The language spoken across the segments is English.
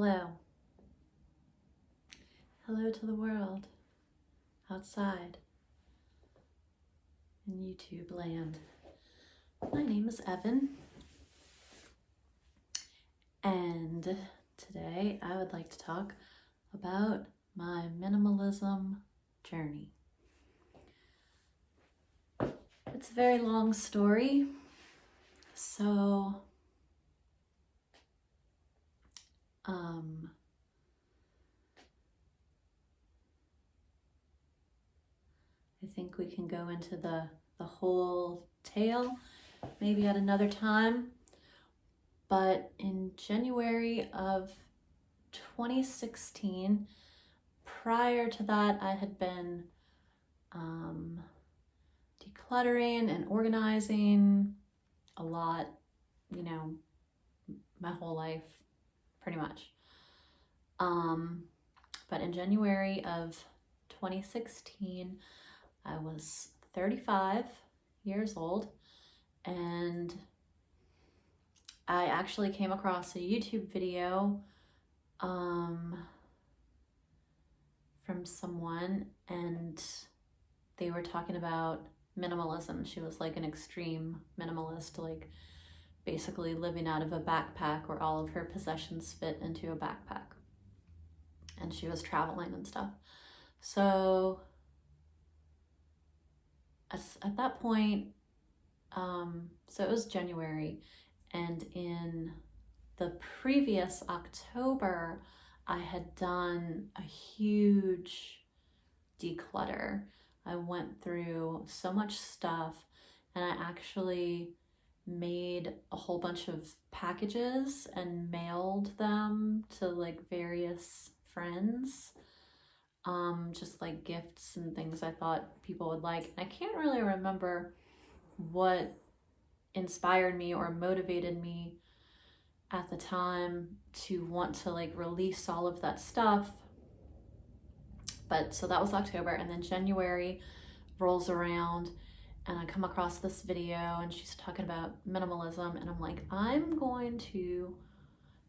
Hello. Hello to the world outside in YouTube land. My name is Evan, and today I would like to talk about my minimalism journey. It's a very long story, so I think we can go into the whole tale maybe at another time. But in January of 2016, prior to that, I had been decluttering and organizing a lot, my whole life, pretty much. But in January of 2016, I was 35 years old, and I actually came across a YouTube video from someone, and they were talking about minimalism. She was like an extreme minimalist, like basically living out of a backpack where all of her possessions fit into a backpack. And she was traveling and stuff. So at that point, so it was January, and in the previous October, I had done a huge declutter. I went through so much stuff, and I actually made a whole bunch of packages and mailed them to like various friends, just like gifts and things I thought people would like. And I can't really remember what inspired me or motivated me at the time to want to like release all of that stuff. But so that was October, and then January rolls around and I come across this video and she's talking about minimalism, and I'm like, I'm going to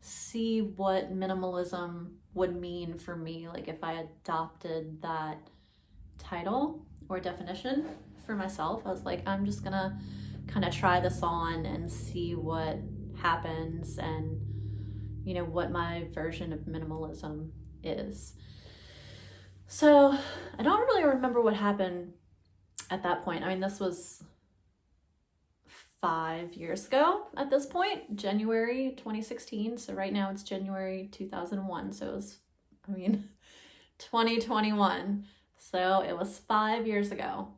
see what minimalism would mean for me, like if I adopted that title or definition for myself. I was like, I'm just gonna kind of try this on and see what happens, and what my version of minimalism is. So I don't really remember what happened at that point. I mean, this was 5 years ago at this point, January 2016. So right now it's January 2001. So it was, 2021. So it was 5 years ago.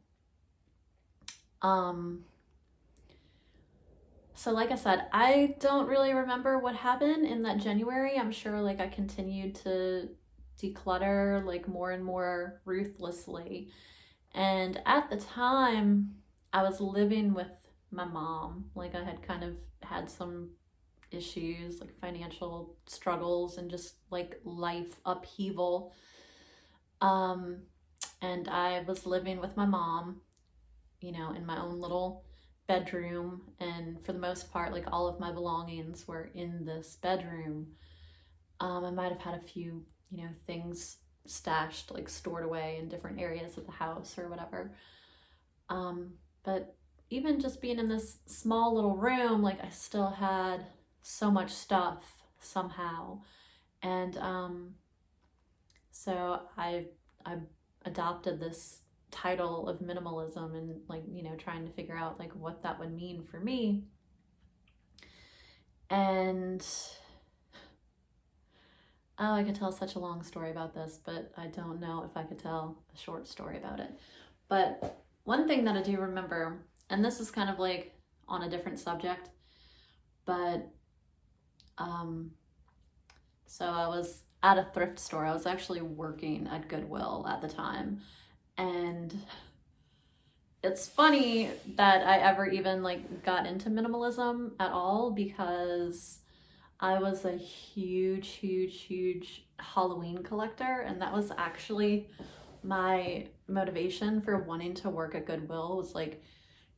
So like I said, I don't really remember what happened in that January. I'm sure like I continued to declutter like more and more ruthlessly. And at the time, I was living with my mom. Like I had kind of had some issues, like financial struggles and just like life upheaval. And I was living with my mom, in my own little bedroom, and for the most part, like all of my belongings were in this bedroom. I might have had a few, things stashed, like stored away in different areas of the house or whatever. But even just being in this small little room, like I still had so much stuff somehow. And so I adopted this title of minimalism, and like, trying to figure out like what that would mean for me. And I could tell such a long story about this, but I don't know if I could tell a short story about it. But one thing that I do remember, and this is kind of like on a different subject, but so I was at a thrift store. I was actually working at Goodwill at the time, and it's funny that I ever even like got into minimalism at all, because I was a huge Halloween collector, and that was actually my motivation for wanting to work at Goodwill, was like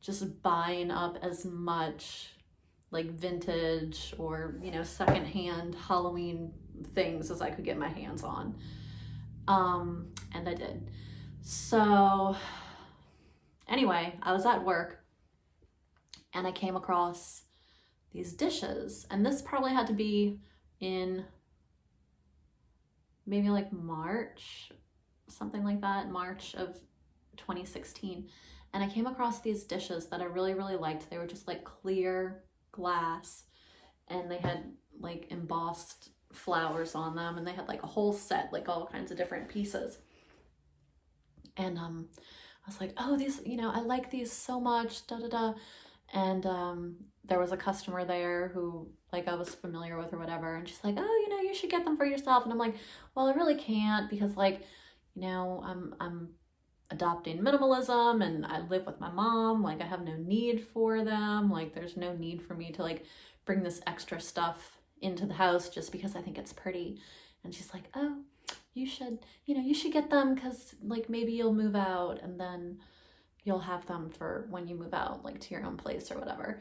just buying up as much like vintage or secondhand Halloween things as I could get my hands on. And I did. So anyway, I was at work and I came across these dishes, and this probably had to be in maybe like March, something like that, March of 2016. And I came across these dishes that I really, really liked. They were just like clear glass, and they had like embossed flowers on them, and they had like a whole set, like all kinds of different pieces. And I was like, oh, these, I like these so much, da da da. And there was a customer there who like I was familiar with or whatever, and she's like, oh, you should get them for yourself. And I'm like, well, I really can't, because like, I'm adopting minimalism and I live with my mom. Like, I have no need for them. Like, there's no need for me to like bring this extra stuff into the house just because I think it's pretty. And she's like, oh, you should get them, because like maybe you'll move out and then you'll have them for when you move out, like to your own place or whatever.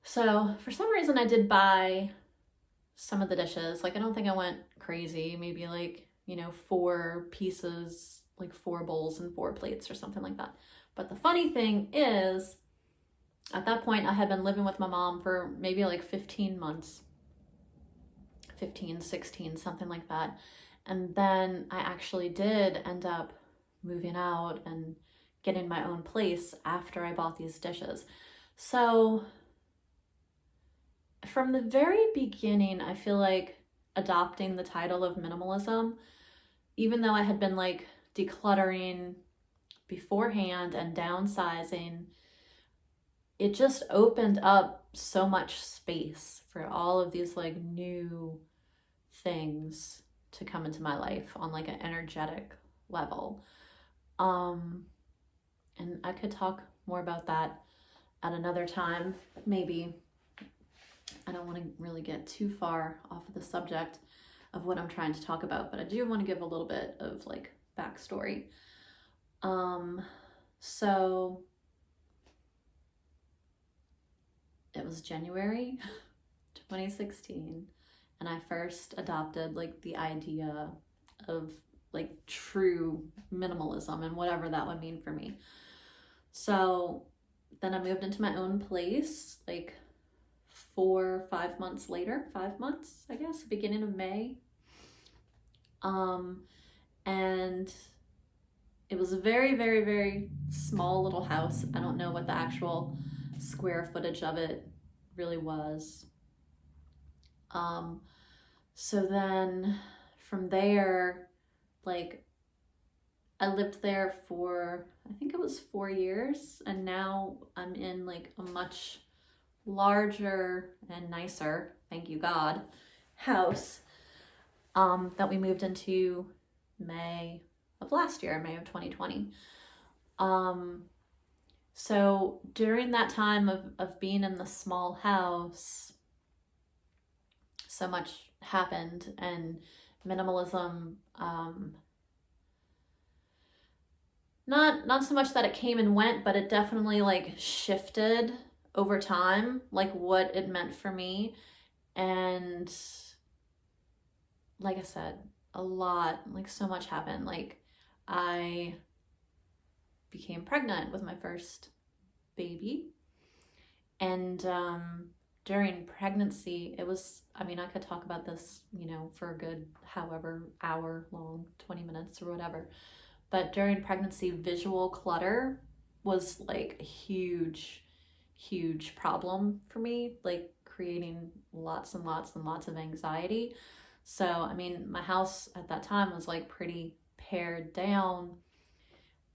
So for some reason I did buy some of the dishes. Like, I don't think I went crazy, maybe like, 4 pieces, like 4 bowls and 4 plates or something like that. But the funny thing is, at that point I had been living with my mom for maybe like 15 months, 15, 16, something like that. And then I actually did end up moving out and getting my own place after I bought these dishes. So from the very beginning, I feel like adopting the title of minimalism, even though I had been like decluttering beforehand and downsizing, it just opened up so much space for all of these like new things to come into my life on like an energetic level. And I could talk more about that at another time, maybe. I don't want to really get too far off of the subject of what I'm trying to talk about, but I do want to give a little bit of like backstory. So it was January 2016, and I first adopted like the idea of like true minimalism and whatever that would mean for me. So then I moved into my own place like 4 or 5 months later, 5 months, I guess, beginning of May. And it was a very, very, very small little house. I don't know what the actual square footage of it really was. So then from there, like, I lived there for, I think it was 4 years, and now I'm in like a much larger and nicer, thank you God, house that we moved into May of last year, May of 2020. So during that time of being in the small house, so much happened, and minimalism, not so much that it came and went, but it definitely like shifted over time, like what it meant for me. And like I said, a lot, like so much happened. Like, I became pregnant with my first baby, and during pregnancy, it was, I mean, I could talk about this, for a good however hour long, 20 minutes or whatever, but during pregnancy, visual clutter was like a huge problem for me, like creating lots and lots and lots of anxiety. So, I mean, my house at that time was like pretty pared down.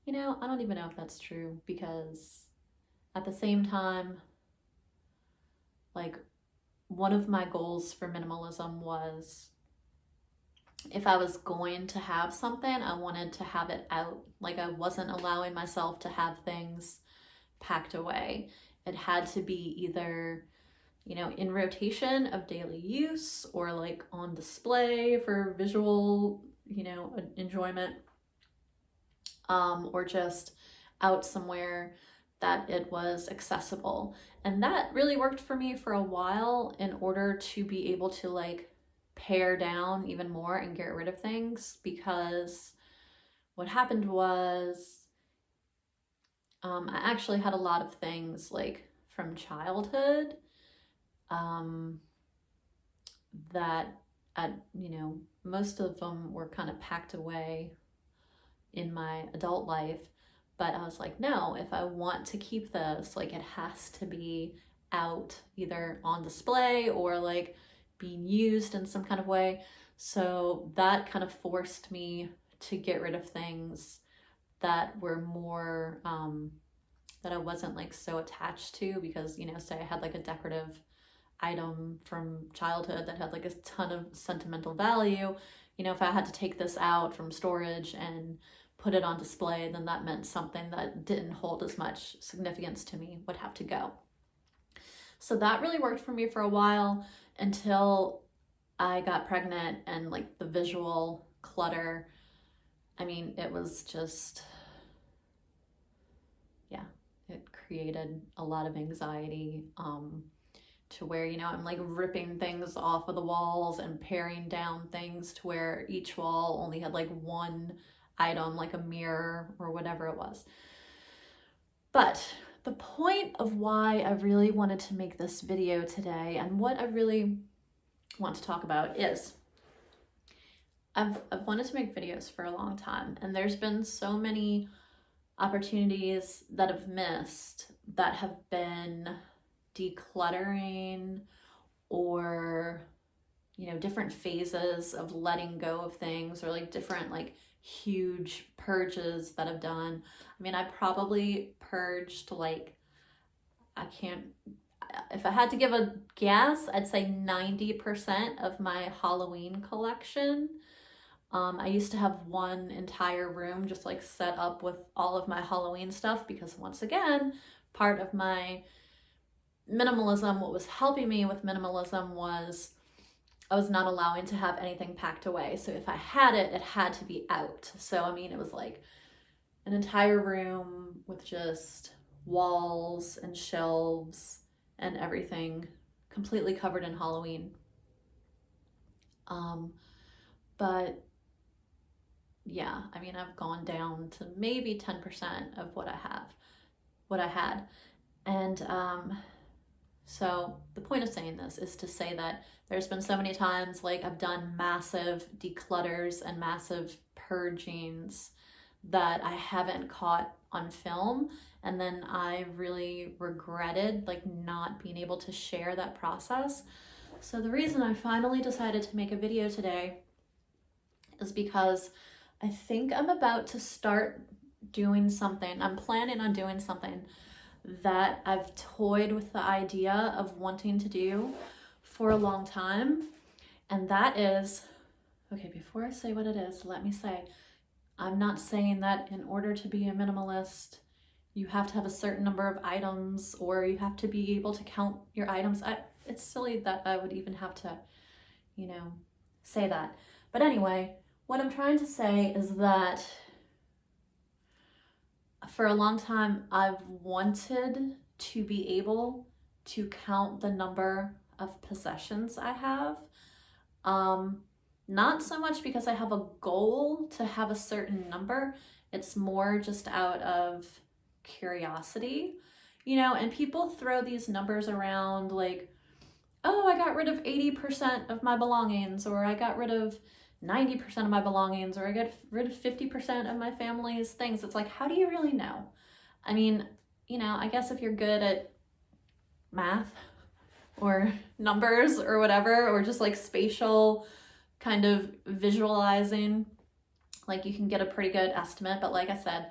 I don't even know if that's true, because at the same time, like, one of my goals for minimalism was, if I was going to have something, I wanted to have it out. Like, I wasn't allowing myself to have things packed away. It had to be either, in rotation of daily use, or like on display for visual, enjoyment, or just out somewhere that it was accessible. And that really worked for me for a while, in order to be able to like pare down even more and get rid of things, because what happened was I actually had a lot of things like from childhood that most of them were kind of packed away in my adult life. But I was like, no, if I want to keep this, like, it has to be out, either on display or like being used in some kind of way. So that kind of forced me to get rid of things that were more that I wasn't like so attached to, because say I had like a decorative item from childhood that had like a ton of sentimental value, if I had to take this out from storage and put it on display, then that meant something that didn't hold as much significance to me would have to go. So that really worked for me for a while, until I got pregnant, and like the visual clutter, I mean, it was just, yeah, it created a lot of anxiety, to where, I'm like ripping things off of the walls and paring down things to where each wall only had like one item, like a mirror or whatever it was. But the point of why I really wanted to make this video today, and what I really want to talk about, is I've wanted to make videos for a long time, and there's been so many opportunities that I've missed that have been decluttering, or different phases of letting go of things, or like different like huge purges that I've done. I mean, I probably purged like, if I had to give a guess, I'd say 90% of my Halloween collection. I used to have one entire room just like set up with all of my Halloween stuff, because once again, part of my minimalism, what was helping me with minimalism, was I was not allowing to have anything packed away. So if I had it, it had to be out. So I mean, it was like an entire room with just walls and shelves and everything completely covered in Halloween. But yeah, I mean, I've gone down to maybe 10% of what I had. And so the point of saying this is to say that there's been so many times like I've done massive declutters and massive purgings that I haven't caught on film, and then I really regretted like not being able to share that process. So the reason I finally decided to make a video today is because I think I'm about to start doing something. I'm planning on doing something that I've toyed with the idea of wanting to do for a long time. And that is, okay, before I say what it is, let me say, I'm not saying that in order to be a minimalist, you have to have a certain number of items, or you have to be able to count your items. It's silly that I would even have to, say that. But anyway, what I'm trying to say is that for a long time, I've wanted to be able to count the number of possessions I have. Not so much because I have a goal to have a certain number. It's more just out of curiosity, and people throw these numbers around like, oh, I got rid of 80% of my belongings, or I got rid of 90% of my belongings, or I got rid of 50% of my family's things. It's like, how do you really know? I mean, I guess if you're good at math or numbers or whatever, or just like spatial kind of visualizing, like you can get a pretty good estimate. But like I said,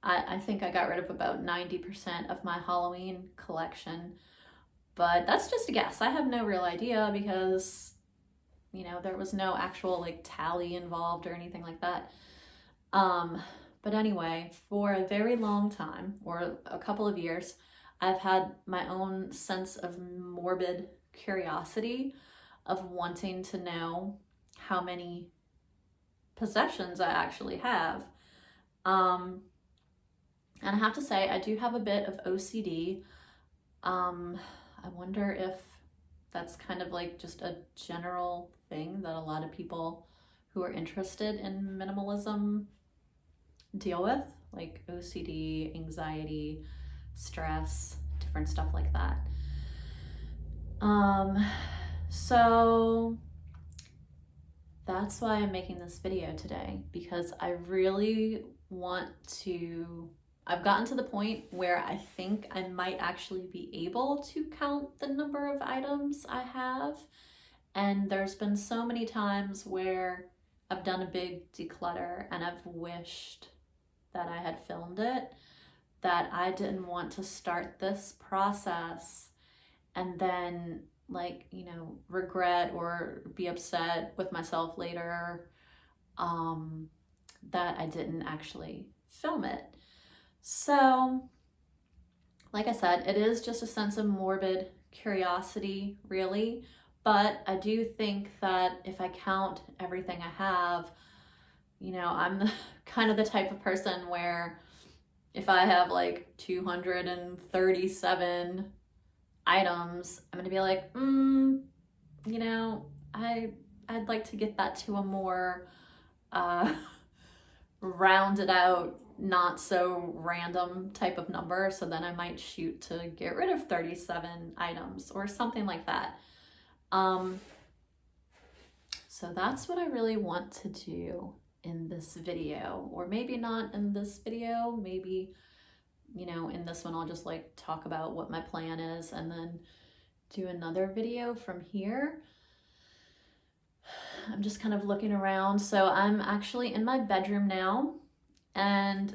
I think I got rid of about 90% of my Halloween collection. But that's just a guess. I have no real idea, because there was no actual like tally involved or anything like that. But anyway, for a very long time, or a couple of years, I've had my own sense of morbid curiosity of wanting to know how many possessions I actually have. And I have to say, I do have a bit of OCD. I wonder if that's kind of like just a general thing that a lot of people who are interested in minimalism deal with, like OCD, anxiety, stress, different stuff like that. So that's why I'm making this video today, because I really want to, I've gotten to the point where I think I might actually be able to count the number of items I have. And there's been so many times where I've done a big declutter and I've wished that I had filmed it, that I didn't want to start this process and then, like, you know, regret or be upset with myself later that I didn't actually film it. So, like I said, it is just a sense of morbid curiosity, really. But I do think that if I count everything I have, you know, I'm kind of the type of person where if I have like 237 items, I'm gonna be like, you know, I'd like to get that to a more rounded out, not so random type of number. So then I might shoot to get rid of 37 items or something like that. So that's what I really want to do in this video, or maybe not in this video, maybe, you know, in this one I'll just like talk about what my plan is and then do another video from here. I'm just kind of looking around. So I'm actually in my bedroom now, and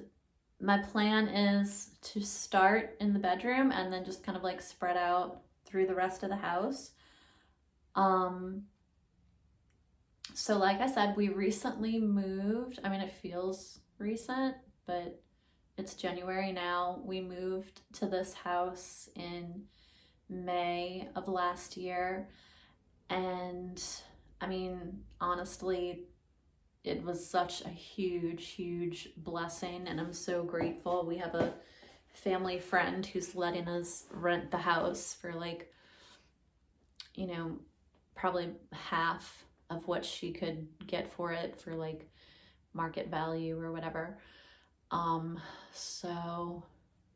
my plan is to start in the bedroom and then just kind of like spread out through the rest of the house. So like I said, we recently moved. I mean, it feels recent, but it's January now. We moved to this house in May of last year. And I mean, honestly, it was such a huge, huge blessing. And I'm so grateful. We have a family friend who's letting us rent the house for like, you know, probably half of what she could get for it for like market value or whatever. So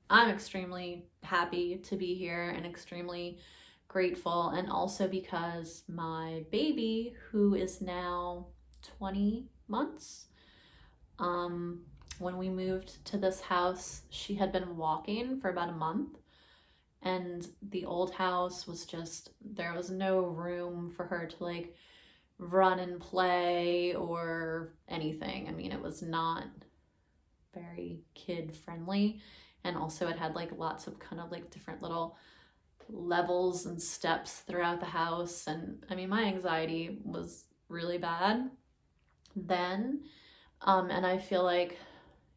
I'm extremely happy to be here and extremely grateful. And also because my baby, who is now 20 months, when we moved to this house, she had been walking for about a month. And the old house was just, there was no room for her to like run and play or anything. I mean, it was not very kid friendly. And also it had like lots of kind of like different little levels and steps throughout the house. And I mean, my anxiety was really bad then. And I feel like,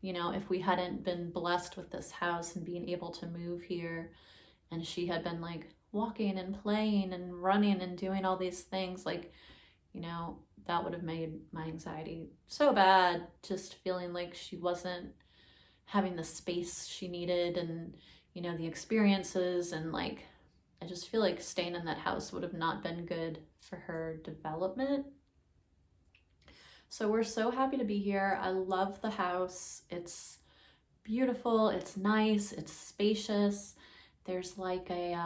you know, if we hadn't been blessed with this house and being able to move here, and she had been like walking and playing and running and doing all these things, like, you know, that would have made my anxiety so bad, just feeling like she wasn't having the space she needed and, you know, the experiences. And like, I just feel like staying in that house would have not been good for her development. So we're so happy to be here. I love the house. It's beautiful. It's nice. It's spacious. There's like a,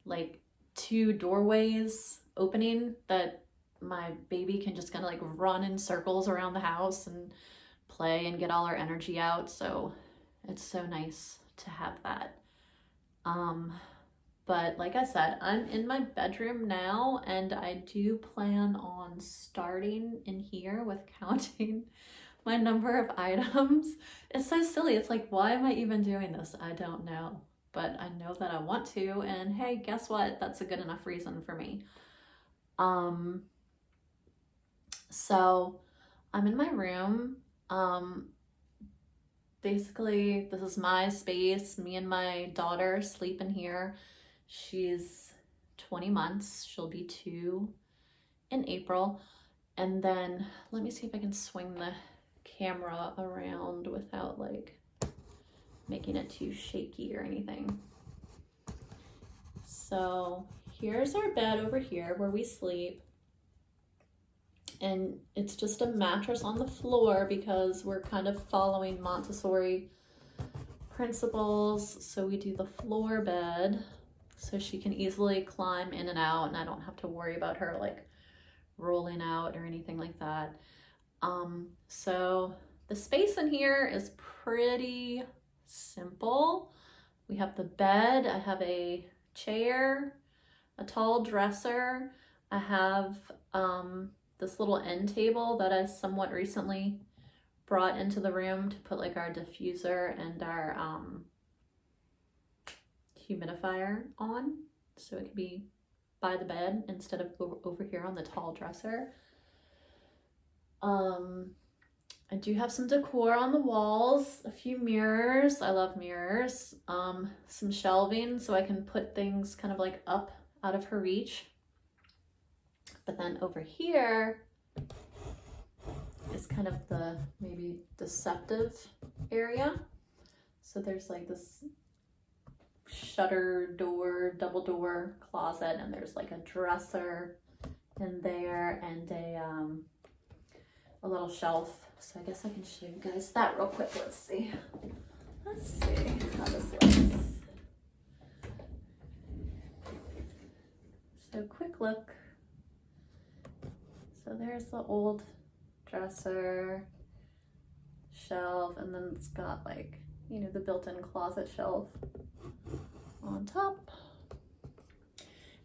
like 2 doorways opening that my baby can just kind of like run in circles around the house and play and get all her energy out. So it's so nice to have that. But like I said, I'm in my bedroom now, and I do plan on starting in here with counting my number of items. It's so silly. It's like, why am I even doing this? I don't know, but I know that I want to, and hey, guess what? That's a good enough reason for me. So I'm in my room. Basically, this is my space. Me and my daughter sleep in here. She's 20 months. She'll be 2 in April. And then let me see if I can swing the camera around without like making it too shaky or anything. So here's our bed over here where we sleep. And it's just a mattress on the floor because we're kind of following Montessori principles. So we do the floor bed so she can easily climb in and out, and I don't have to worry about her like rolling out or anything like that. So the space in here is pretty simple. We have the bed, I have a chair, a tall dresser, I have this little end table that I somewhat recently brought into the room to put like our diffuser and our humidifier on, so it could be by the bed instead of over here on the tall dresser. I do have some decor on the walls, a few mirrors, I love mirrors, some shelving so I can put things kind of like up out of her reach. But then over here is kind of the maybe deceptive area. So there's like this shutter door, double door closet, and there's like a dresser in there and a little shelf. So I guess I can show you guys that real quick. Let's see how this looks. So quick look. So there's the old dresser, shelf, and then it's got like, you know, the built-in closet shelf on top.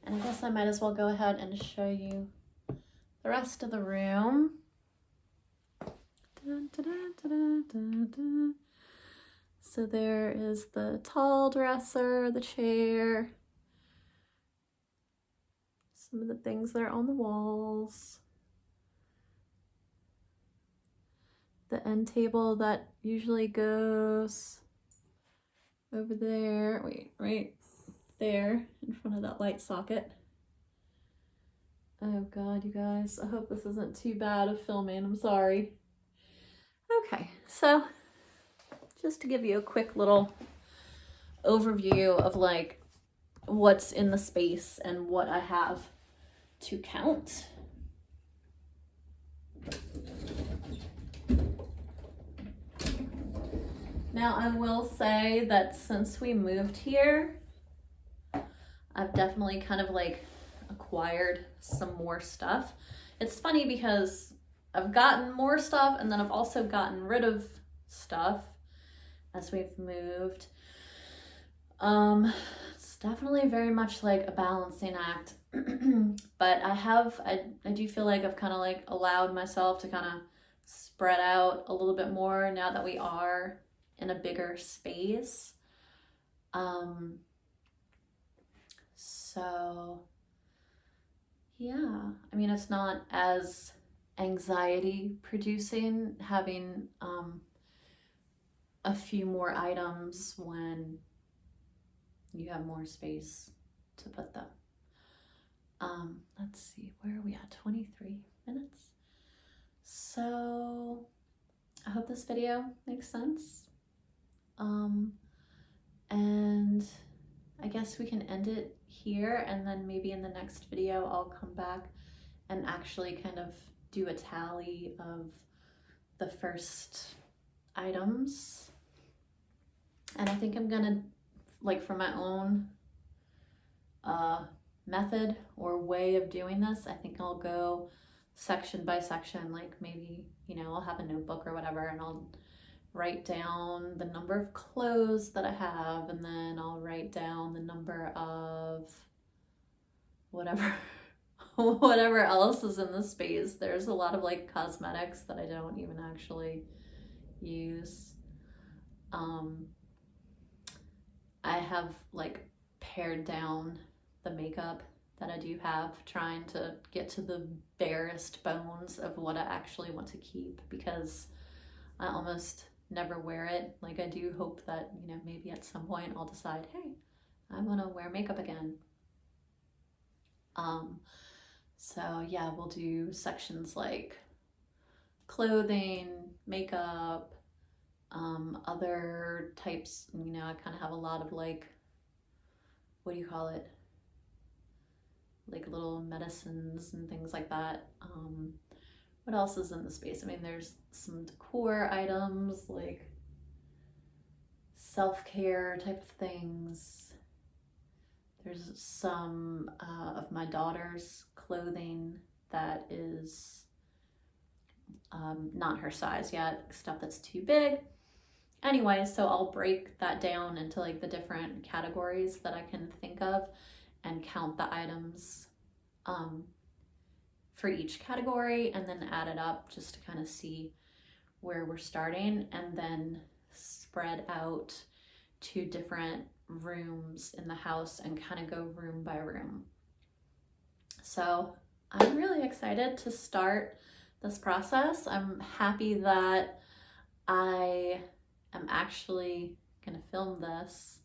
And I guess I might as well go ahead and show you the rest of the room. Dun, dun, dun, dun, dun, dun. So there is the tall dresser, the chair, some of the things that are on the walls, the end table that usually goes over there, wait, right there in front of that light socket. Oh God, you guys, I hope this isn't too bad of filming, I'm sorry. Okay, so just to give you a quick little overview of like what's in the space and what I have to count. Now I will say that since we moved here, I've definitely kind of like acquired some more stuff. It's funny because I've gotten more stuff and then I've also gotten rid of stuff as we've moved. It's definitely very much like a balancing act. But I do feel like I've kind of like allowed myself to kind of spread out a little bit more now that we are in a bigger space. So yeah, I mean, it's not as anxiety producing having a few more items when you have more space to put them. Let's see, where are we at? 23 minutes. So I hope this video makes sense. And I guess we can end it here, and then maybe in the next video I'll come back and actually kind of do a tally of the first items. And I think I'm gonna, like, for my own method or way of doing this, I think I'll go section by section. Like maybe, you know, I'll have a notebook or whatever and I'll write down the number of clothes that I have, and then I'll write down the number of whatever whatever else is in the space. There's a lot of like cosmetics that I don't even actually use. I have like pared down the makeup that I do have, trying to get to the barest bones of what I actually want to keep, because I almost never wear it. Like, I do hope that, you know, maybe at some point I'll decide, hey, I want to wear makeup again. So yeah, we'll do sections like clothing, makeup, other types. You know, I kind of have a lot of like, what do you call it? like little medicines and things like that. What else is in the space? I mean, there's some decor items like self-care type of things. There's some of my daughter's clothing that is not her size yet, stuff that's too big. Anyway, so I'll break that down into like the different categories that I can think of and count the items for each category, and then add it up just to kind of see where we're starting, and then spread out to different rooms in the house and kind of go room by room. So I'm really excited to start this process. I'm happy that I am actually going to film this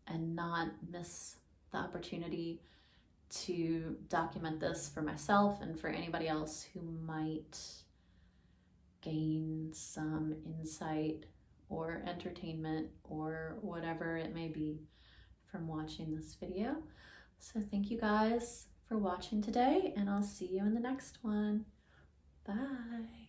and not miss the opportunity to document this for myself and for anybody else who might gain some insight or entertainment or whatever it may be from watching this video. So thank you guys for watching today, and I'll see you in the next one. Bye.